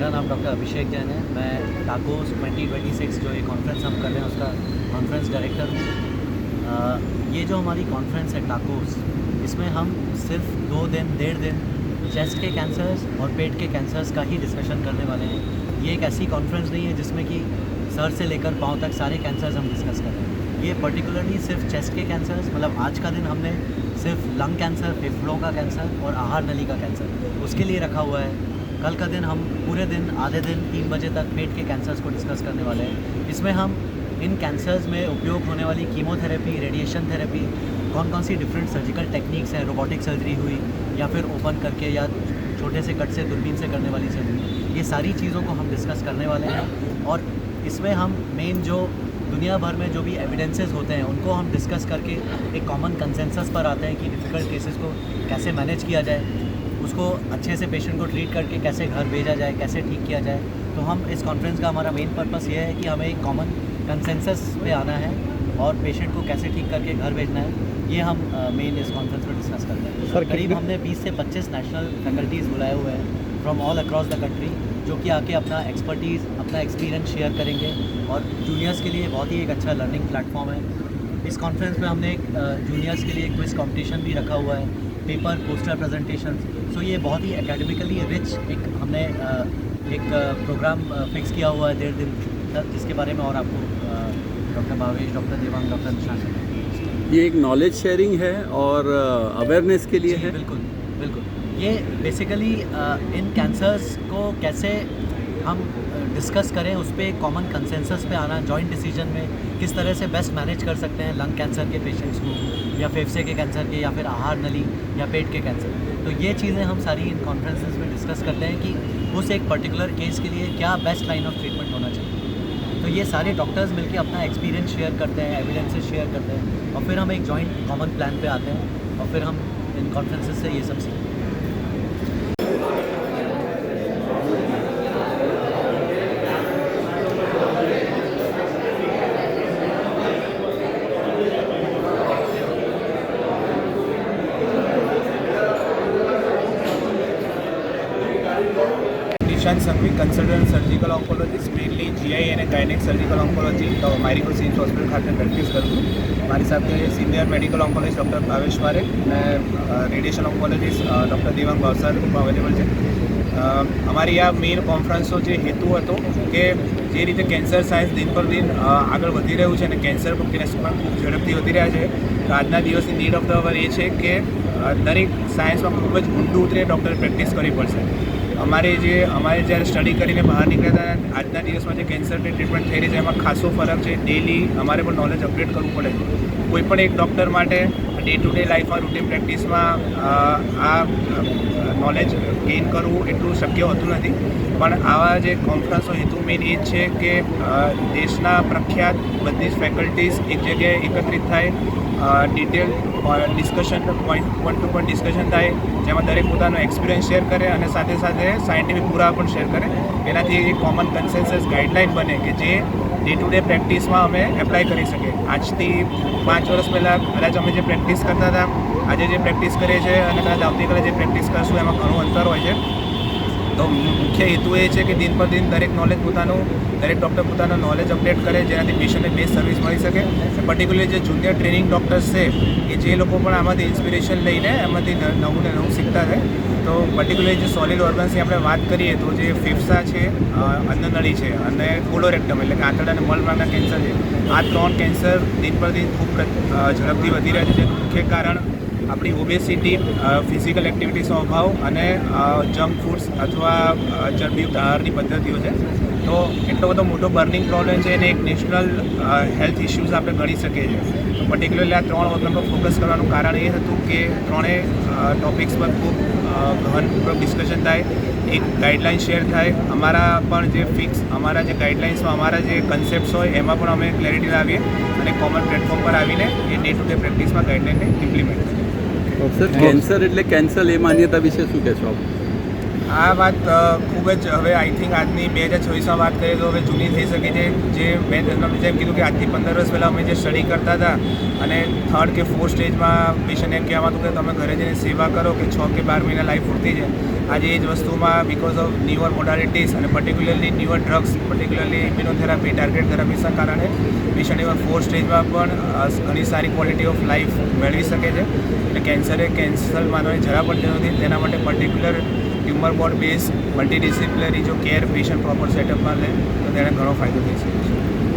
मेरा नाम डॉक्टर अभिषेक जैन है। मैं टाकोस 2026 जो ये कॉन्फ्रेंस हम कर रहे हैं उसका कॉन्फ्रेंस डायरेक्टर हूँ। ये जो हमारी कॉन्फ्रेंस है टाकोस, इसमें हम सिर्फ 2 दिन 1.5 दिन चेस्ट के कैंसर्स और पेट के कैंसर्स का ही डिस्कशन करने वाले हैं। ये एक ऐसी कॉन्फ्रेंस नहीं है जिसमें कि सर से लेकर पाँव तक सारे कैंसर्स हम डिस्कस कर रहे हैं। ये पर्टिकुलरली सिर्फ चेस्ट के कैंसर्स, मतलब आज का दिन हमने सिर्फ लंग कैंसर, फेफड़ों का कैंसर और आहार नली का कैंसर उसके लिए रखा हुआ है। कल का दिन हम पूरे दिन आधे दिन 3 बजे तक पेट के कैंसर्स को डिस्कस करने वाले हैं। इसमें हम इन कैंसर्स में उपयोग होने वाली कीमोथेरेपी, रेडिएशन थेरेपी, कौन कौन सी डिफरेंट सर्जिकल टेक्निक्स हैं, रोबोटिक सर्जरी हुई या फिर ओपन करके या छोटे से कट से दूरबीन से करने वाली सर्जरी, ये सारी चीज़ों को हम डिस्कस करने वाले हैं। और इसमें हम मेन जो दुनिया भर में जो भी एविडेंसेस होते हैं उनको हम डिस्कस करके एक कॉमन कंसेंसस पर आते हैं कि डिफ़िकल्ट केसेस को कैसे मैनेज किया जाए, उसको अच्छे से पेशेंट को ट्रीट करके कैसे घर भेजा जाए, कैसे ठीक किया जाए। तो हम इस कॉन्फ्रेंस का हमारा मेन पर्पस ये है कि हमें एक कॉमन कंसेंसस पे आना है और पेशेंट को कैसे ठीक करके घर भेजना है, ये हम मेन इस कॉन्फ्रेंस में डिस्कस करते हैं। सर करीब हमने 20 से 25 नेशनल फैकल्टीज़ बुलाए हुए हैं from all across the country, जो कि आके अपना एक्सपर्टीज़, अपना एक्सपीरियंस शेयर करेंगे और जूनियर्स के लिए बहुत ही एक अच्छा लर्निंग प्लेटफॉर्म है। इस कॉन्फ्रेंस में हमने एक जूनियर्स के लिए क्विज कंपटीशन भी रखा हुआ है, पेपर, पोस्टर प्रेजेंटेशन। सो ये बहुत ही एकेडमिकली रिच एक हमने एक प्रोग्राम फिक्स किया हुआ है 1.5 दिन तक, जिसके बारे में और आपको doctor Bhavesh, doctor Devang, doctor Nishant, ये एक नॉलेज शेयरिंग है और अवेयरनेस के लिए है। बिल्कुल बिल्कुल। ये बेसिकली इन कैंसर्स को कैसे हम डिस्कस करें, उस पर एक कॉमन कंसेंसस पे आना, जॉइंट डिसीजन में किस तरह से बेस्ट मैनेज कर सकते हैं लंग कैंसर के पेशेंट्स को या फेफड़े के कैंसर के या फिर आहार नली या पेट के कैंसर। तो ये चीज़ें हम सारी इन कॉन्फ्रेंसेस में डिस्कस करते हैं कि उस एक पर्टिकुलर केस के लिए क्या बेस्ट लाइन ऑफ ट्रीटमेंट होना चाहिए। तो ये सारे डॉक्टर्स मिलकर अपना एक्सपीरियंस शेयर करते हैं, एविडेंसेस शेयर करते हैं और फिर हम एक जॉइंट कॉमन प्लान पे आते हैं और फिर हम इन कॉन्फ्रेंसेस से ये सब सीखते हैं। Nishant Sanghvi, consultant surgical oncologist, mainly GI અને ગાયનેક સર્જિકલ ઓન્કોલોજી તો મારીકો સિમ્સ હોસ્પિટલ ખાતે પ્રેક્ટિસ કરું છું। મારી સાથે senior medical oncologist doctor Bhavesh Parekh અને radiation oncologist doctor Devang Bhavsar available છે। અમારી આ મેઇન કોન્ફરન્સનો જે હેતુ હતો કે જે રીતે કેન્સર સાયન્સ દિન પર દિન આગળ વધી રહ્યું છે અને કેન્સર કેસ પણ ખૂબ ઝડપથી વધી રહ્યા છે, તો આજના દિવસની નીડ ઓફ ધ અવર એ છે કે દરેક સાયન્સમાં ખૂબ જ ઊંડું ઉતરીને ડૉક્ટરે પ્રેક્ટિસ કરવી પડશે। અમારે જ્યારે સ્ટડી કરીને બહાર નીકળ્યા હતા, આજના દિવસમાં જે કેન્સરની ટ્રીટમેન્ટ થઈ રહી છે એમાં ખાસો ફરક છે। ડેલી અમારે પણ નોલેજ અપડેટ કરવું પડે છે। કોઈ પણ એક ડૉક્ટર માટે ડે ટુ ડે લાઈફમાં રૂટીન પ્રેક્ટિસમાં આ નોલેજ ગેઇન કરવું એટલું શક્ય હોતું નથી, પણ આવા જે કોન્ફરન્સનો હેતુ મેઇન એ જ છે કે દેશના પ્રખ્યાત બધી જ ફેકલ્ટીઝ એક જગ્યાએ એકત્રિત થાય, detail discussion, point to point discussion થાય, જેમાં દરેક પોતાનો એક્સપિરિયન્સ શેર કરે અને સાથે સાથે સાયન્ટિફિક પુરાવા પણ શેર કરે। એનાથી એક કોમન કન્સેન્સસ ગાઈડલાઇન બને કે જે ડે ટુ ડે પ્રેક્ટિસમાં અમે એપ્લાય કરી શકીએ। આજથી 5 વર્ષ પહેલાં કદાચ અમે જે પ્રેક્ટિસ કરતા હતા, આજે જે પ્રેક્ટિસ કરીએ છીએ અને કદાચ આવતીકાલે જે પ્રેક્ટિસ કરશું એમાં ઘણું અંતર હોય છે। તો મુખ્ય હેતુ એ છે કે દિન પર દિન દરેક ડૉક્ટર પોતાનું નોલેજ અપડેટ કરે, જેનાથી પેશન્ટને બેસ્ટ સર્વિસ મળી શકે। પર્ટિક્યુલરલી જે જુનિયર ટ્રેનિંગ ડૉક્ટર્સ છે કે જે લોકો પણ આમાંથી ઇન્સ્પિરેશન લઈને એમાંથી નવું ને નવું શીખતા થાય। તો પર્ટિક્યુલરલી જે સોલિડ ઓર્ગન્સની આપણે વાત કરીએ તો જે ફેફસા છે, અન્નનળી છે અને કોલોરેક્ટમ એટલે કે આંતરડા અને મળમાર્ગના કેન્સર છે, આ 3 કેન્સર દિન પર દિન ખૂબ ઝડપથી વધી રહ્યા છે। જેનું મુખ્ય કારણ આપણી ઓબેસિટી, ફિઝિકલ એક્ટિવિટીનો અભાવ અને જંક ફૂડ્સ અથવા ચરબીયુક્ત આહારની પદ્ધતિઓ છે। તો એટલો બધો મોટો બર્નિંગ પ્રોબ્લેમ છે અને એક નેશનલ હેલ્થ ઇશ્યુઝ આપણે ગણી શકીએ છીએ। તો પર્ટિક્યુલરલી આ 3 ઓર્ગન પર ફોકસ કરવાનું કારણ એ હતું કે ત્રણેય ટોપિક્સ પર ખૂબ ગહનપૂર્વક ડિસ્કશન થાય, એક ગાઈડલાઇન શેર થાય। અમારા પણ જે ફિક્સ અમારા જે ગાઈડલાઇન્સમાં અમારા જે કન્સેપ્ટ્સ હોય એમાં પણ અમે ક્લેરિટી લાવીએ અને કોમન પ્લેટફોર્મ પર આવીને એ ડે ટુ ડે પ્રેક્ટિસમાં ગાઈડલાઇનને ઇમ્પ્લિમેન્ટ કરીએ। સર કેન્સર એટલે કેન્સર, એ માન્યતા વિશે શું કહેશો આપ? આ વાત ખૂબ જ હવે આઈ થિંક આજની 2026માં વાત કરીએ તો હવે જૂની થઈ શકે છે. જે મેં તમને જેમ કીધું કે આજથી 15 વર્ષ પહેલાં અમે જે સ્ટડી કરતા હતા અને 3rd કે 4th સ્ટેજમાં પેશન્ટ એમ કહેવાતું કે તમે ઘરે જઈને સેવા કરો કે 6 કે 12 મહિના લાઈફ પૂરતી છે. આજે એ જ વસ્તુમાં બિકોઝ ઓફ ન્યુઅર મોડાલિટીઝ અને particularly newer drugs, particularly immunotherapy, target થેરાપીના કારણે પેશન્ટ એવા 4th સ્ટેજમાં પણ ઘણી સારી ક્વોલિટી ઓફ લાઈફ મેળવી શકે છે. એટલે કેન્સરે કેન્સર માનવાની જરા પણ જરૂર નથી. તેના માટે particular tumour board base multidisciplinary જો કેર પેશન્ટ પ્રોપર સેટઅપમાં લે તો તેને ઘણો ફાયદો થઈ શકે છે.